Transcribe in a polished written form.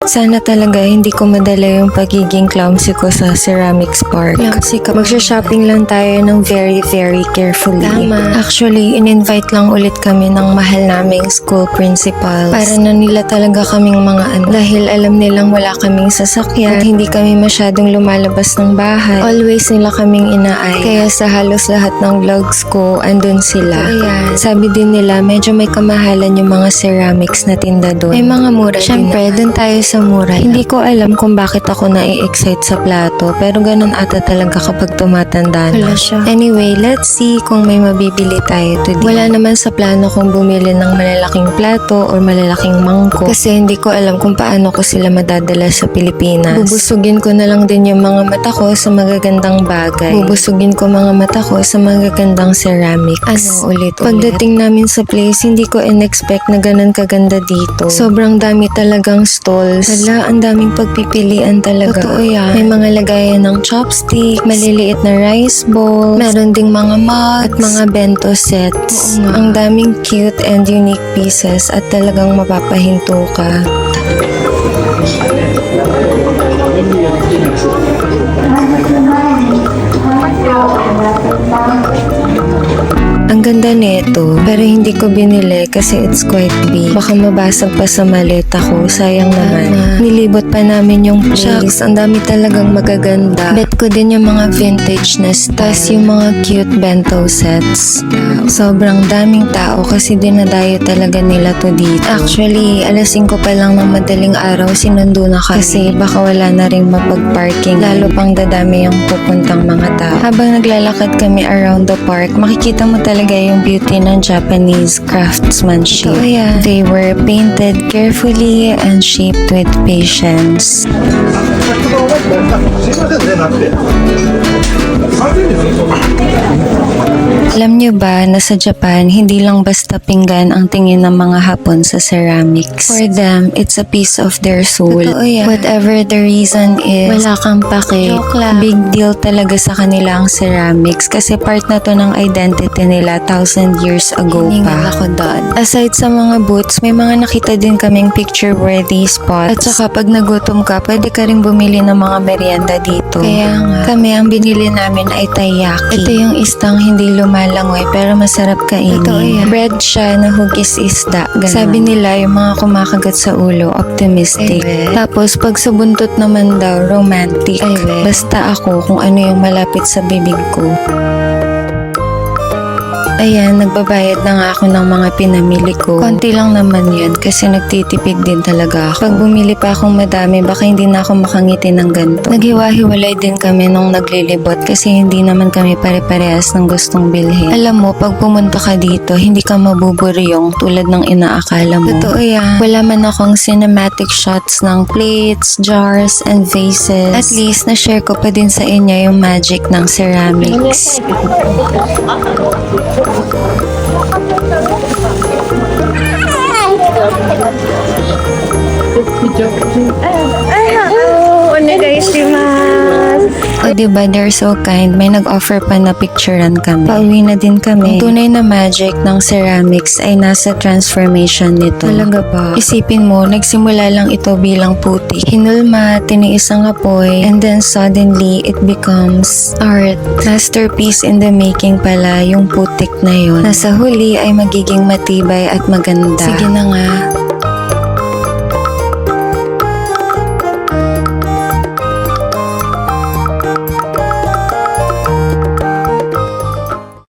Sana talaga hindi ko madala yung pagiging clumsy ko sa ceramics park. Clumsy ka. Magsha-shopping lang tayo ng very carefully. Tama. Actually, in-invite lang ulit kami ng mahal naming school principals. Para na nila talaga kaming mga ano. Dahil alam nilang wala kaming sasakyan at hindi kami masyadong lumalabas ng bahay. Always nila kaming inaay. Kaya sa halos lahat ng vlogs ko, andun sila. Ayan. Sabi din nila, medyo may kamahalan yung mga ceramics na tinda doon. May mga mura din. Siyempre, dun tayo sa mura. Hindi ko alam kung bakit ako na-excite sa plato, pero ganun ata talaga kapag tumatanda na. Wala siya. Anyway, let's see kung may mabibili tayo today. Wala naman sa plano kong bumili ng malalaking plato or malalaking mangkok kasi hindi ko alam kung paano ko sila madadala sa Pilipinas. Bubusugin ko na lang din yung mga mata ko sa magagandang bagay. Bubusugin ko mga mata ko sa magagandang ceramics. Ano, ulit. Pagdating namin sa place, hindi ko in-expect na ganun kaganda dito. Sobrang dami talagang stalls. Hala, ang daming pagpipilian talaga. Totoo yan. May mga lagayan ng chopstick, maliliit na rice bowl, meron ding mga mug at mga bento sets. Ang daming cute and unique pieces at talagang mapapahinto ka. Ang ganda nito, pero hindi ko binili kasi it's quite big. Baka mabasag pa sa maleta ko, sayang naman. Nilibot pa namin yung place. Shucks, ang dami talagang magaganda. Bet ko din yung mga vintage na tas yung mga cute bento sets. Sobrang daming tao kasi dinadayo talaga nila to dito. Actually, alas 5 pa lang ng madaling araw, sinundo na kasi baka wala na rin mapag-parking. Lalo pang dadami yung pupuntang mga tao. Habang naglalakad kami around the park, makikita mo talaga yung beauty ng Japanese craftsmanship. Oh, yeah. They were painted carefully and shaped with patience. Alam niyo ba na sa Japan, hindi lang basta pinggan ang tingin ng mga Hapon sa ceramics. For them, it's a piece of their soul. Totoo yan. Whatever the reason is, wala kang pake. Big deal talaga sa kanila ang ceramics kasi part na to ng identity nila 1,000 years ago pa. Ako doon. Aside sa mga booths, may mga nakita din kaming picture-worthy spots. At saka pag nagutom ka, pwede ka rin bumili ng mga merienda dito. Kaya nga, kami ang binili namin ay taiyaki. Ito yung istang hindi lumalangoy pero masarap kainin. Ito, yeah. Bread siya na hugis isda. Ganun. Sabi nila yung mga kumakagat sa ulo, optimistic. Tapos pag sa buntot naman daw, romantic. Basta ako kung ano yung malapit sa bibig ko. Ayan, nagbabayad na nga ako ng mga pinamili ko. Konti lang naman yun kasi nagtitipid din talaga ako. Pag bumili pa akong madami, baka hindi na ako makangiti ng ganito. Naghiwa-hiwalay din kami nung naglilibot kasi hindi naman kami pare-parehas ng gustong bilhin. Alam mo, pag pumunta ka dito, hindi ka mabuburyong tulad ng inaakala mo. Totoo yan. Wala man akong cinematic shots ng plates, jars, and vases. At least, na-share ko pa din sa inyo yung magic ng ceramics. O diba, they're so kind. May nag-offer pa na picturean kami. Pauwi na din kami. Ang tunay na magic ng ceramics ay nasa transformation nito. Talaga ba? Isipin mo, nagsimula lang ito bilang putik. Hinulma, tiniis ang apoy, and then suddenly, it becomes art. Masterpiece in the making pala yung putik na yun. Nasa huli ay magiging matibay at maganda. Sige na nga.